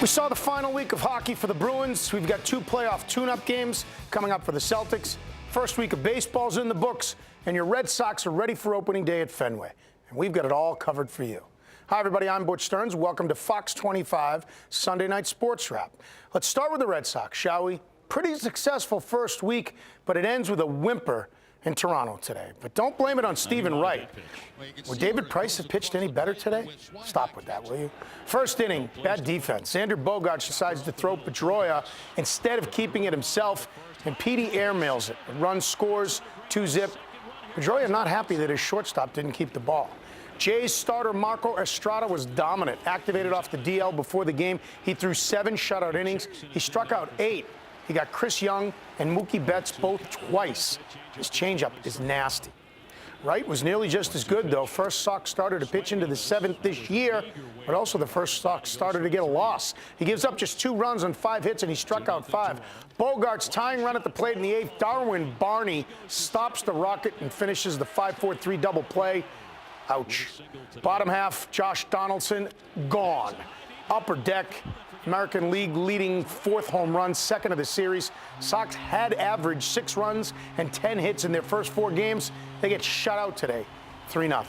We saw the final week of hockey for the Bruins. We've got 2 playoff tune-up games coming up for the Celtics. First week of baseball's in the books, and your Red Sox are ready for opening day at Fenway. And we've got it all covered for you. Hi, everybody. I'm Butch Stearns. Welcome to Fox 25 Sunday Night Sports Wrap. Let's start with the Red Sox, shall we? Pretty successful first week, but it ends with a whimper in Toronto today. But don't blame it on Stephen Wright. Would David Price have pitched any better today? Stop with that, will you? First inning, bad defense. Xander Bogaerts decides to throw Pedroia instead of keeping it himself, and Petey airmails it. The run scores, 2-zip. Pedroia not happy that his shortstop didn't keep the ball. Jays starter Marco Estrada was dominant, activated off the DL before the game. He threw 7 shutout innings. He struck out 8. He got Chris Young and Mookie Betts both twice. His changeup is nasty. Wright was nearly just as good, though. First Sox starter to pitch into the 7th this year, but also the first Sox starter to get a loss. He gives up just 2 runs on 5 hits, and he struck out 5. Bogaerts' tying run at the plate in the 8th. Darwin Barney stops the rocket and finishes the 5-4-3 double play. Ouch. Bottom half, Josh Donaldson, gone. Upper deck, American League leading 4th home run, 2nd of the series. Sox had averaged 6 runs and 10 hits in their first 4 games. They get shut out today, 3-0.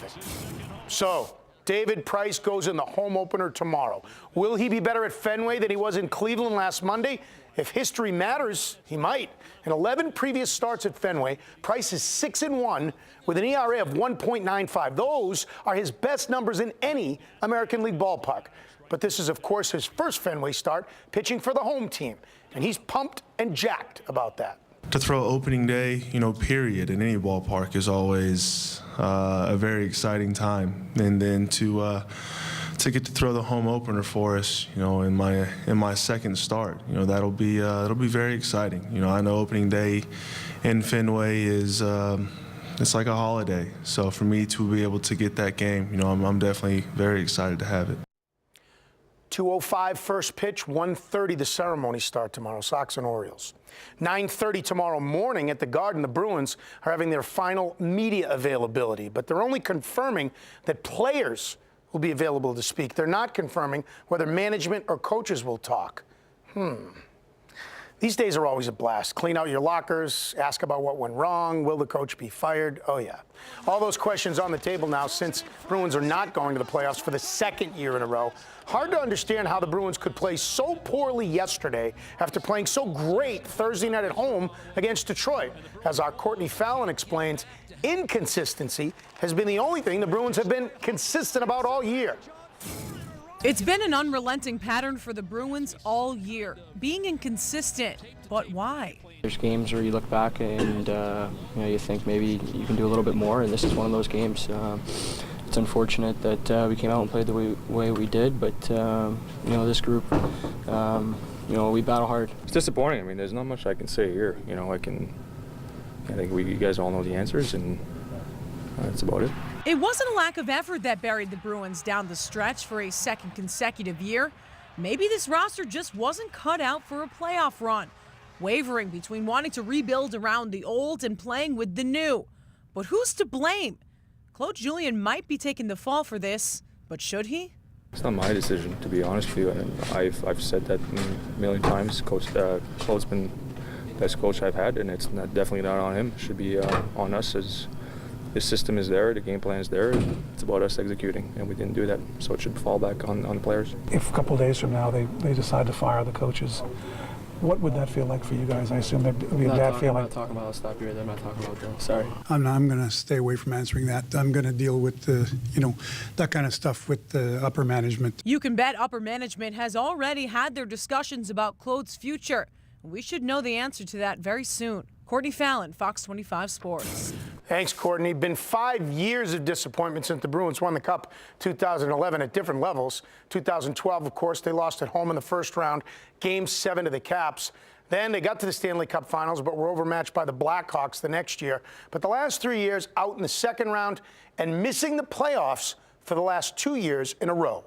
So, David Price goes in the home opener tomorrow. Will he be better at Fenway than he was in Cleveland last Monday? If history matters, he might. In 11 previous starts at Fenway, Price is 6-1 with an ERA of 1.95. Those are his best numbers in any American League ballpark. But this is, of course, his first Fenway start, pitching for the home team. And he's pumped and jacked about that. To throw opening day, period, in any ballpark is always a very exciting time. And then to get to throw the home opener for us, in my second start, that'll be very exciting. I know opening day in Fenway is it's like a holiday. So for me to be able to get that game, I'm definitely very excited to have it. 2:05 first pitch, 1:30 the ceremony start tomorrow, Sox and Orioles. 9:30 tomorrow morning at the Garden, the Bruins are having their final media availability, but they're only confirming that players will be available to speak. They're not confirming whether management or coaches will talk. These days are always a blast. Clean out your lockers, ask about what went wrong, will the coach be fired? Oh, yeah. All those questions on the table now since Bruins are not going to the playoffs for the 2nd year in a row. Hard to understand how the Bruins could play so poorly yesterday after playing so great Thursday night at home against Detroit. As our Courtney Fallon explains, inconsistency has been the only thing the Bruins have been consistent about all year. It's been an unrelenting pattern for the Bruins all year, being inconsistent. But why? There's games where you look back and you think maybe you can do a little bit more, and this is one of those games. It's unfortunate that we came out and played the way we did, but this group, we battle hard. It's disappointing. I mean, there's not much I can say here. I think you guys all know the answers, and that's about it. It wasn't a lack of effort that buried the Bruins down the stretch for a 2nd consecutive year. Maybe this roster just wasn't cut out for a playoff run, wavering between wanting to rebuild around the old and playing with the new. But who's to blame? Claude Julien might be taking the fall for this, but should he? It's not my decision, to be honest with you. And I've said that a million times. Claude's been the best coach I've had, and it's definitely not on him. It should be on us. As his system is there, the game plan is there, and it's about us executing, and we didn't do that. So it should fall back on the players. If a couple of days from now they decide to fire the coaches, what would that feel like for you guys? I assume that would be a bad feeling. I'm not talking about. I'll stop you right there. I'm not talking about that. Sorry. I'm going to stay away from answering that. I'm going to deal with that kind of stuff with the upper management. You can bet upper management has already had their discussions about Claude's future. We should know the answer to that very soon. Courtney Fallon, Fox 25 Sports. Thanks, Courtney. Been 5 years of disappointment since the Bruins won the Cup 2011 at different levels. 2012, of course, they lost at home in the first round, Game 7 to the Caps. Then they got to the Stanley Cup Finals, but were overmatched by the Blackhawks the next year. But the last 3 years, out in the second round and missing the playoffs for the last 2 years in a row.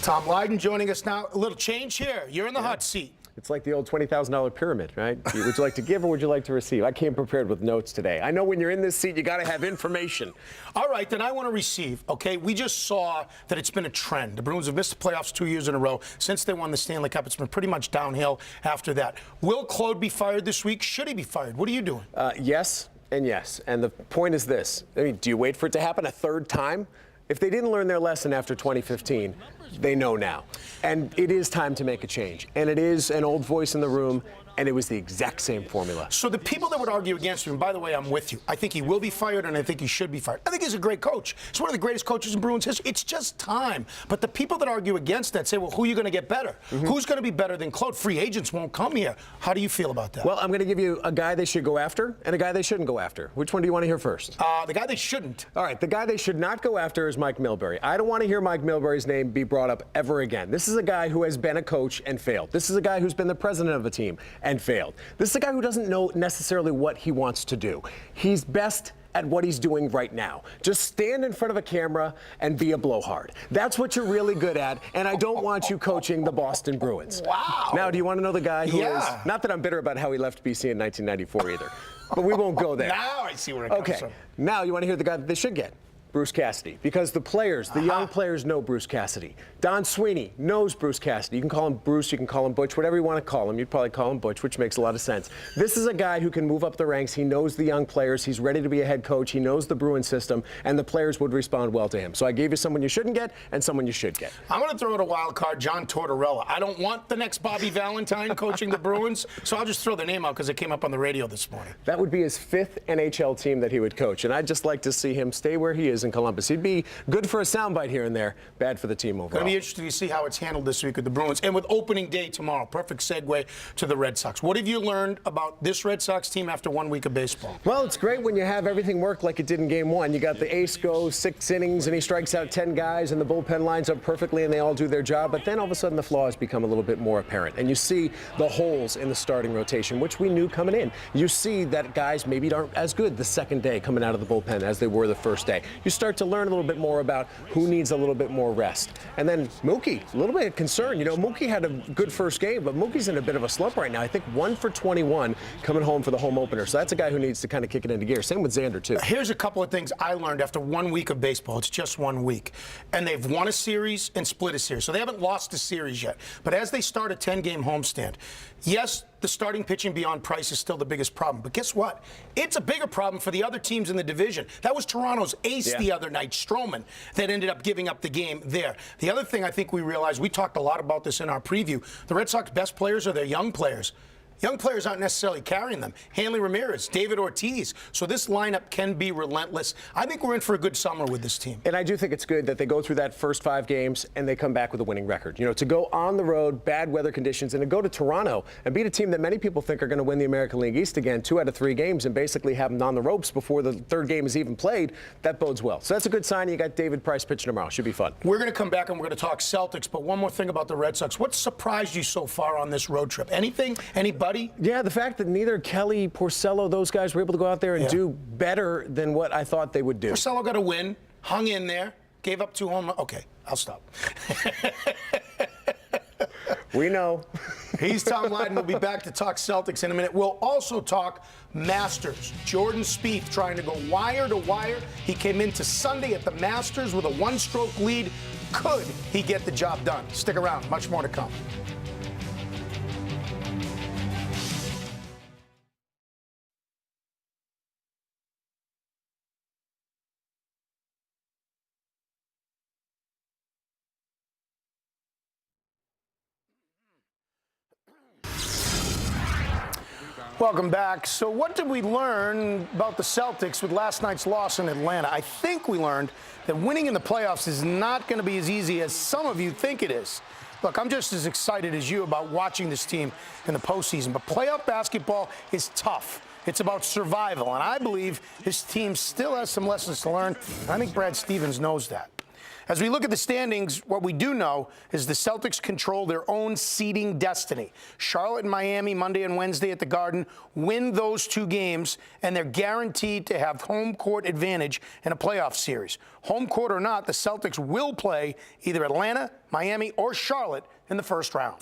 Tom Lydon joining us now. A little change here. You're in the hot seat. It's like the old $20,000 pyramid, right? Would you like to give or would you like to receive? I came prepared with notes today. I know when you're in this seat, you got to have information. All right, then I want to receive, okay? We just saw that it's been a trend. The Bruins have missed the playoffs 2 years in a row. Since they won the Stanley Cup, it's been pretty much downhill after that. Will Claude be fired this week? Should he be fired? What are you doing? Yes and yes. And the point is this. I mean, do you wait for it to happen a third time? If they didn't learn their lesson after 2015, they know now. And it is time to make a change. And it is an old voice in the room, and it was the exact same formula. So the people that would argue against him, and by the way, I'm with you. I think he will be fired, and I think he should be fired. I think he's a great coach. He's one of the greatest coaches in Bruins history. It's just time. But the people that argue against that say, well, who are you going to get better? Who's going to be better than Claude? Free agents won't come here. How do you feel about that? Well, I'm going to give you a guy they should go after and a guy they shouldn't go after. Which one do you want to hear first? The guy they shouldn't. All right, the guy they should not go after is Mike Milbury. I don't want to hear Mike Milbury's name be brought up ever again. This is a guy who has been a coach and failed. This is a guy who's been the president of a team and failed. This is a guy who doesn't know necessarily what he wants to do. He's best at what he's doing right now. Just stand in front of a camera and be a blowhard. That's what you're really good at, and I don't want you coaching the Boston Bruins. Wow. Now, do you want to know the guy who is, not that I'm bitter about how he left BC in 1994 either, but we won't go there. Now I see where it comes from. Okay, now you want to hear the guy that they should get. Bruce Cassidy, because the players, the young players know Bruce Cassidy. Don Sweeney knows Bruce Cassidy. You can call him Bruce, you can call him Butch, whatever you want to call him. You'd probably call him Butch, which makes a lot of sense. This is a guy who can move up the ranks. He knows the young players. He's ready to be a head coach. He knows the Bruin system, and the players would respond well to him. So I gave you someone you shouldn't get and someone you should get. I'm going to throw out a wild card, John Tortorella. I don't want the next Bobby Valentine coaching the Bruins, so I'll just throw the name out because it came up on the radio this morning. That would be his 5th NHL team that he would coach, and I'd just like to see him stay where he is in Columbus. He'd be good for a soundbite here and there, bad for the team overall. Going to be interesting to see how it's handled this week with the Bruins and with opening day tomorrow. Perfect segue to the Red Sox. What have you learned about this Red Sox team after 1 week of baseball? Well, it's great when you have everything work like it did in Game 1. You got the ace go 6 innings and he strikes out 10 guys and the bullpen lines up perfectly and they all do their job. But then all of a sudden the flaws become a little bit more apparent. And you see the holes in the starting rotation, which we knew coming in. You see that guys maybe aren't as good the second day coming out of the bullpen as they were the first day. You start to learn a little bit more about who needs a little bit more rest. And then Mookie, a little bit of concern. You know, Mookie had a good first game, but Mookie's in a bit of a slump right now. I think 1 for 21 coming home for the home opener. So that's a guy who needs to kind of kick it into gear. Same with Xander, too. Here's a couple of things I learned after 1 week of baseball. It's just 1 week. And they've won a series and split a series. So they haven't lost a series yet. But as they start a 10-game homestand, yes, the starting pitching beyond Price is still the biggest problem. But guess what? It's a bigger problem for the other teams in the division. That was Toronto's ace the other night, Stroman, that ended up giving up the game there. The other thing I think we realized, we talked a lot about this in our preview, the Red Sox best players are their young players. Young players aren't necessarily carrying them. Hanley Ramirez, David Ortiz. So this lineup can be relentless. I think we're in for a good summer with this team. And I do think it's good that they go through that first 5 games and they come back with a winning record. You know, to go on the road, bad weather conditions, and to go to Toronto and beat a team that many people think are going to win the American League East again 2 out of 3 games and basically have them on the ropes before the 3rd game is even played, that bodes well. So that's a good sign. You got David Price pitching tomorrow. Should be fun. We're going to come back and we're going to talk Celtics, but one more thing about the Red Sox. What surprised you so far on this road trip? Anything? Anybody? Yeah, the fact that neither Kelly, Porcello, those guys were able to go out there and do better than what I thought they would do. Porcello got a win, hung in there, gave up 2 home runs. Okay, I'll stop. We know. He's Tom Lydon. We'll be back to talk Celtics in a minute. We'll also talk Masters. Jordan Spieth trying to go wire to wire. He came into Sunday at the Masters with a 1-stroke lead. Could he get the job done? Stick around. Much more to come. Welcome back. So what did we learn about the Celtics with last night's loss in Atlanta? I think we learned that winning in the playoffs is not going to be as easy as some of you think it is. Look, I'm just as excited as you about watching this team in the postseason, but playoff basketball is tough. It's about survival, and I believe this team still has some lessons to learn. I think Brad Stevens knows that. As we look at the standings, what we do know is the Celtics control their own seeding destiny. Charlotte and Miami, Monday and Wednesday at the Garden, win those 2 games, and they're guaranteed to have home court advantage in a playoff series. Home court or not, the Celtics will play either Atlanta, Miami, or Charlotte in the first round.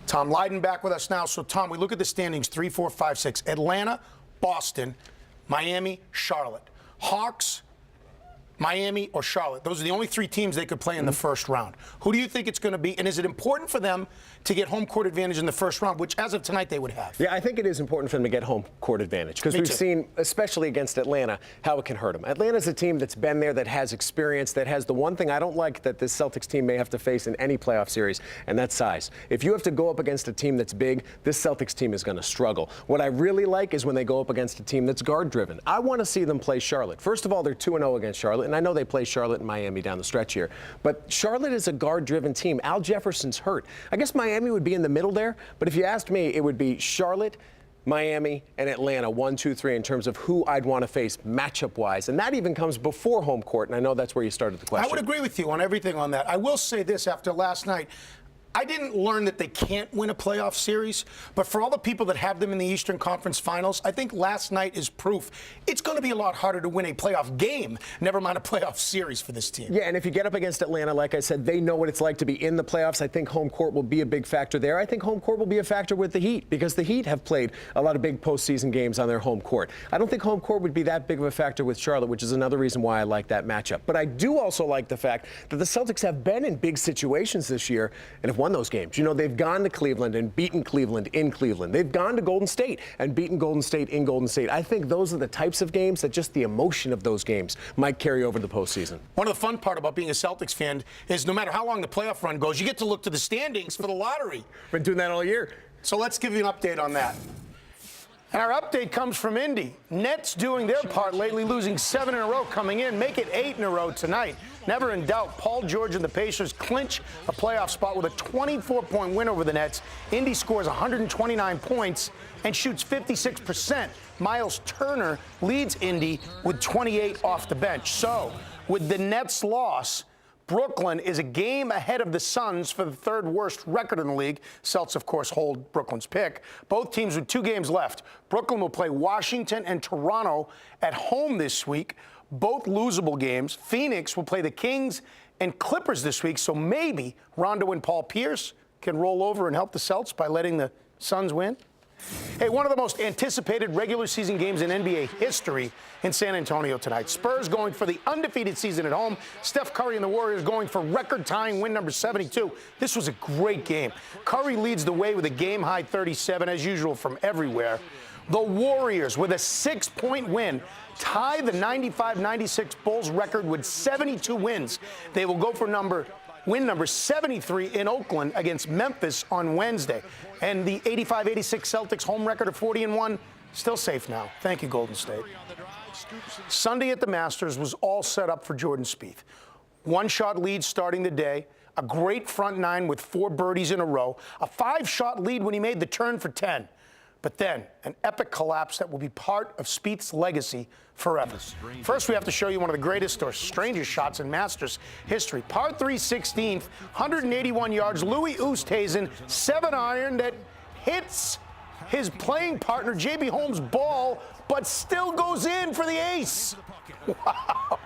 Tom Lydon back with us now. So, Tom, we look at the standings 3, 4, 5, 6. Atlanta, Boston, Miami, Charlotte. Hawks, Miami, or Charlotte. Those are the only 3 teams they could play in the first round. Who do you think it's going to be? And is it important for them to get home court advantage in the first round, which as of tonight they would have? Yeah, I think it is important for them to get home court advantage because we've seen, especially against Atlanta, how it can hurt them. Atlanta's a team that's been there, that has experience, that has the one thing I don't like that this Celtics team may have to face in any playoff series, and that's size. If you have to go up against a team that's big, this Celtics team is going to struggle. What I really like is when they go up against a team that's guard-driven. I want to see them play Charlotte. First of all, they're 2-0 against Charlotte, and I know they play Charlotte and Miami down the stretch here, but Charlotte is a guard-driven team. Al Jefferson's hurt. I guess Miami would be in the middle there, but if you asked me, it would be Charlotte, Miami, and Atlanta, 1, 2, 3 in terms of who I'd want to face matchup-wise, and that even comes before home court, and I know that's where you started the question. I would agree with you on everything on that. I will say this after last night. I didn't learn that they can't win a playoff series, but for all the people that have them in the Eastern Conference Finals, I think last night is proof it's going to be a lot harder to win a playoff game, never mind a playoff series for this team. Yeah, and if you get up against Atlanta, like I said, they know what it's like to be in the playoffs. I think home court will be a big factor there. I think home court will be a factor with the Heat because the Heat have played a lot of big postseason games on their home court. I don't think home court would be that big of a factor with Charlotte, which is another reason why I like that matchup. But I do also like the fact that the Celtics have been in big situations this year and have won those games. You know, they've gone to Cleveland and beaten Cleveland in Cleveland. They've gone to Golden State and beaten Golden State in Golden State. I think those are the types of games that just the emotion of those games might carry over to the postseason. One of the fun part about being a Celtics fan is no matter how long the playoff run goes, you get to look to the standings for the lottery. Been doing that all year. So let's give you an update on that. And our update comes from Indy. Nets doing their part lately, losing 7 in a row coming in, make it 8 in a row tonight. Never in doubt, Paul George and the Pacers clinch a playoff spot with a 24-point win over the Nets. Indy scores 129 points and shoots 56%. Miles Turner leads Indy with 28 off the bench. So, with the Nets' loss, Brooklyn is a game ahead of the Suns for the 3rd worst record in the league. Celtics, of course, hold Brooklyn's pick. Both teams with 2 games left. Brooklyn will play Washington and Toronto at home this week. Both losable games. Phoenix will play the Kings and Clippers this week, so maybe Rondo and Paul Pierce can roll over and help the Celtics by letting the Suns win. Hey, one of the most anticipated regular season games in NBA history in San Antonio tonight. Spurs going for the undefeated season at home. Steph Curry and the Warriors going for record-tying win number 72. This was a great game. Curry leads the way with a game-high 37, as usual, from everywhere. The Warriors, with a 6-point win, tie the 95-96 Bulls record with 72 wins. They will go for win number 73 in Oakland against Memphis on Wednesday. And the 85-86 Celtics home record of 40-1, still safe now. Thank you, Golden State. Sunday at the Masters was all set up for Jordan Spieth. 1-shot lead starting the day, a great front 9 with 4 birdies in a row, a 5-shot lead when he made the turn for 10. But then, an epic collapse that will be part of Spieth's legacy forever. First, we have to show you one of the greatest or strangest shots in Masters history. Par 3 16th, 181 yards, Louis Oosthuizen, 7-iron that hits his playing partner, J.B. Holmes' ball, but still goes in for the ace. Wow.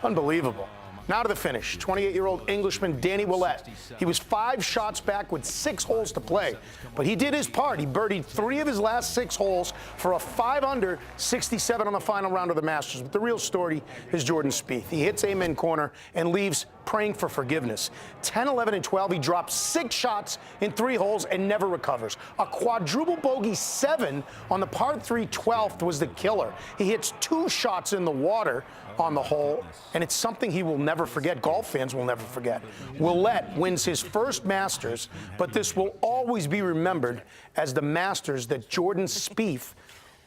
Unbelievable. Now to the finish. 28-year-old Englishman Danny Willett. He was 5 shots back with 6 holes to play, but he did his part. He birdied 3 of his last 6 holes for a 5-under 67 on the final round of the Masters. But the real story is Jordan Spieth. He hits amen corner and leaves praying for forgiveness. 10, 11, and 12, he drops 6 shots in 3 holes and never recovers. A quadruple bogey 7 on the par 3 12th was the killer. He hits 2 shots in the water on the hole, and it's something he will never forget. Golf fans will never forget. Willett wins his first Masters, but this will always be remembered as the Masters that Jordan Spieth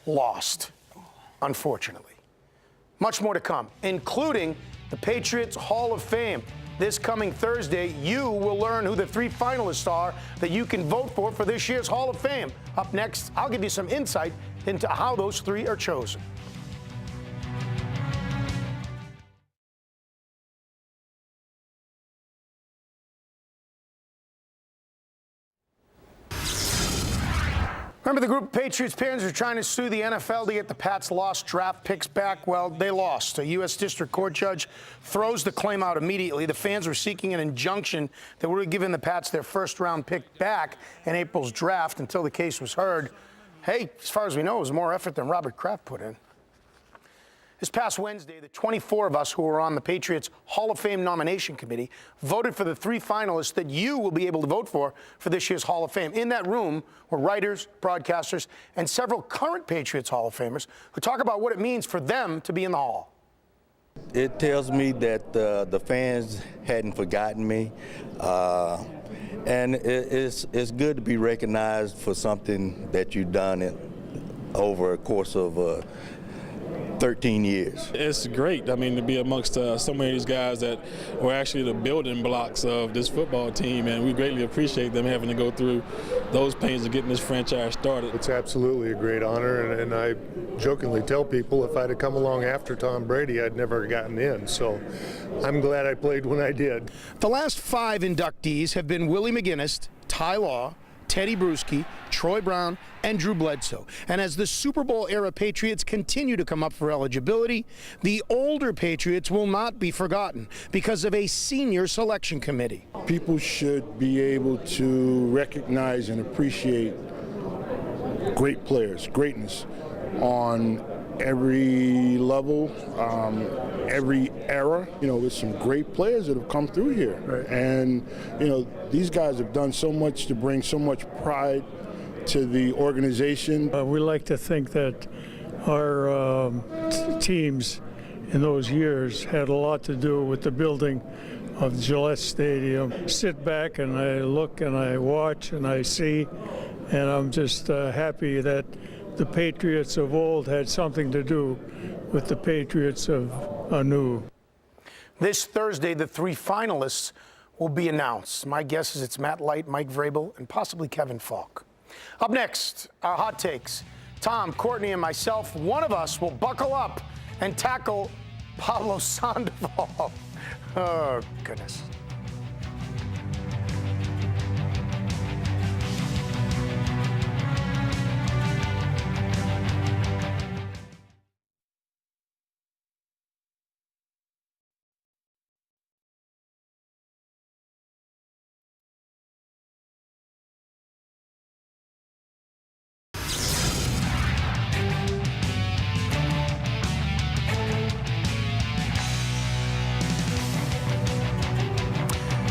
lost, unfortunately. Much more to come, including the Patriots Hall of Fame. This coming Thursday, you will learn who the 3 finalists are that you can vote for this year's Hall of Fame. Up next, I'll give you some insight into how those 3 are chosen. Remember the group of Patriots fans are trying to sue the NFL to get the Pats' lost draft picks back? Well, they lost. A U.S. District Court judge throws the claim out immediately. The fans were seeking an injunction that would have given the Pats their first-round pick back in April's draft until the case was heard. Hey, as far as we know, it was more effort than Robert Kraft put in. This past Wednesday, the 24 of us who were on the Patriots Hall of Fame nomination committee voted for the 3 finalists that you will be able to vote for this year's Hall of Fame. In that room were writers, broadcasters, and several current Patriots Hall of Famers who talk about what it means for them to be in the Hall. It tells me that the fans hadn't forgotten me, and it's good to be recognized for something that you've done over a course of 13 years. It's great, I mean, to be amongst so many of these guys that were actually the building blocks of this football team, and we greatly appreciate them having to go through those pains of getting this franchise started. It's absolutely a great honor, and I jokingly tell people if I'd have come along after Tom Brady, I'd never gotten in, so I'm glad I played when I did. The last 5 inductees have been Willie McGinnis, Ty Law, Teddy Bruschi, Troy Brown, and Drew Bledsoe. And as the Super Bowl-era Patriots continue to come up for eligibility, the older Patriots will not be forgotten because of a senior selection committee. People should be able to recognize and appreciate great players, greatness on every level, every era. You know, there's some great players that have come through here. Right. And, you know, these guys have done so much to bring so much pride to the organization. We like to think that our teams in those years had a lot to do with the building of Gillette Stadium. Sit back and I look and I watch and I see, and I'm just happy that the Patriots of old had something to do with the Patriots of anew. This Thursday, the 3 finalists will be announced. My guess is it's Matt Light, Mike Vrabel, and possibly Kevin Falk. Up next, our hot takes. Tom, Courtney, and myself, one of us will buckle up and tackle Pablo Sandoval. Oh, goodness.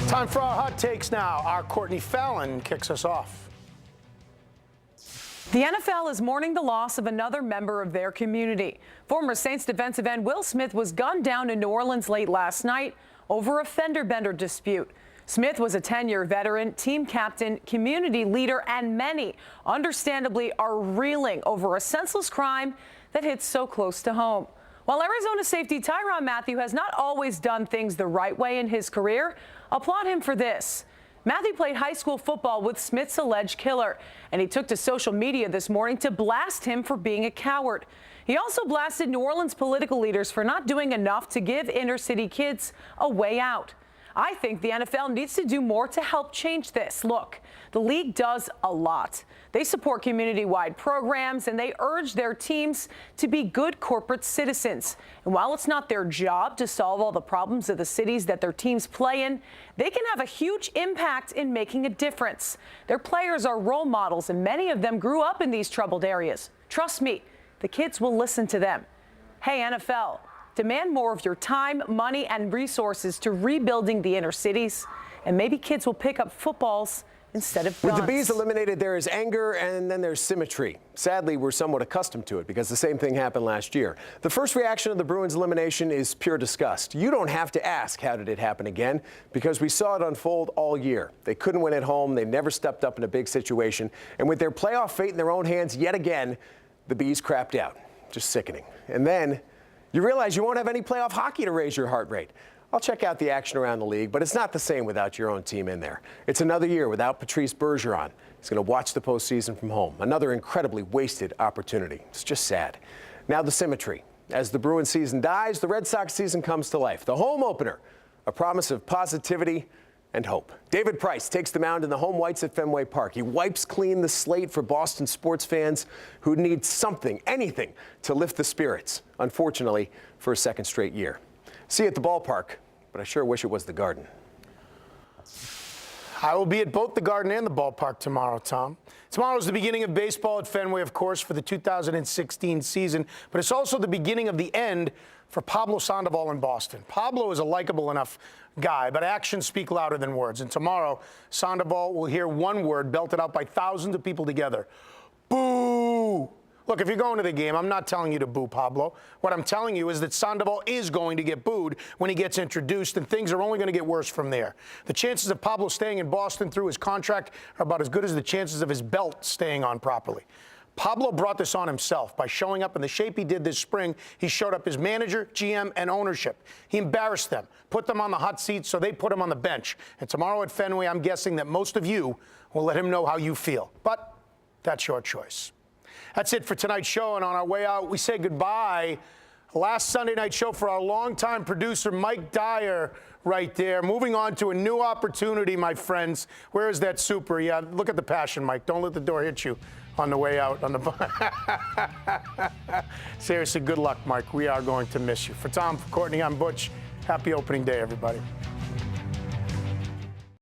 Time for our hot takes now. Our Courtney Fallon kicks us off. The NFL is mourning the loss of another member of their community. Former Saints defensive end Will Smith was gunned down in New Orleans late last night over a fender bender dispute. Smith was a 10-year veteran, team captain, community leader, and many, understandably, are reeling over a senseless crime that hits so close to home. While Arizona safety Tyrann Mathieu has not always done things the right way in his career, applaud him for this. Mathieu played high school football with Smith's alleged killer, and he took to social media this morning to blast him for being a coward. He also blasted New Orleans political leaders for not doing enough to give inner-city kids a way out. I think the NFL needs to do more to help change this. Look, the league does a lot. They support community-wide programs, and they urge their teams to be good corporate citizens. And while it's not their job to solve all the problems of the cities that their teams play in, they can have a huge impact in making a difference. Their players are role models, and many of them grew up in these troubled areas. Trust me, the kids will listen to them. Hey, NFL. Demand more of your time, money, and resources to rebuilding the inner cities, and maybe kids will pick up footballs instead of guns. With the Bees eliminated, there is anger, and then there's symmetry. Sadly, we're somewhat accustomed to it because the same thing happened last year. The first reaction of the Bruins elimination is pure disgust. You don't have to ask, how did it happen again? Because we saw it unfold all year. They couldn't win at home. They never stepped up in a big situation. And with their playoff fate in their own hands yet again, the Bees crapped out. Just sickening. And then you realize you won't have any playoff hockey to raise your heart rate. I'll check out the action around the league, but it's not the same without your own team in there. It's another year without Patrice Bergeron. He's going to watch the postseason from home. Another incredibly wasted opportunity. It's just sad. Now the symmetry. As the Bruins season dies, the Red Sox season comes to life. The home opener, a promise of positivity and hope. David Price takes the mound in the home whites at Fenway Park. He wipes clean the slate for Boston sports fans who need something, anything, to lift the spirits, unfortunately, for a second straight year. See you at the ballpark, but I sure wish it was the Garden. I will be at both the Garden and the ballpark tomorrow, Tom. Tomorrow is the beginning of baseball at Fenway, of course, for the 2016 season, but it's also the beginning of the end for Pablo Sandoval in Boston. Pablo is a likable enough guy, but actions speak louder than words. And tomorrow, Sandoval will hear one word belted out by thousands of people together. Boo! Look, if you're going to the game, I'm not telling you to boo Pablo. What I'm telling you is that Sandoval is going to get booed when he gets introduced, and things are only going to get worse from there. The chances of Pablo staying in Boston through his contract are about as good as the chances of his belt staying on properly. Pablo brought this on himself by showing up in the shape he did this spring. He showed up as manager, GM, and ownership. He embarrassed them, put them on the hot seat, so they put him on the bench. And tomorrow at Fenway, I'm guessing that most of you will let him know how you feel. But that's your choice. That's it for tonight's show, and on our way out, we say goodbye. Last Sunday night show for our longtime producer, Mike Dyer, right there. Moving on to a new opportunity, my friends. Where is that super? Yeah, look at the passion, Mike. Don't let the door hit you on the way out. Seriously, good luck, Mike. We are going to miss you. For Tom, for Courtney, I'm Butch. Happy opening day, everybody.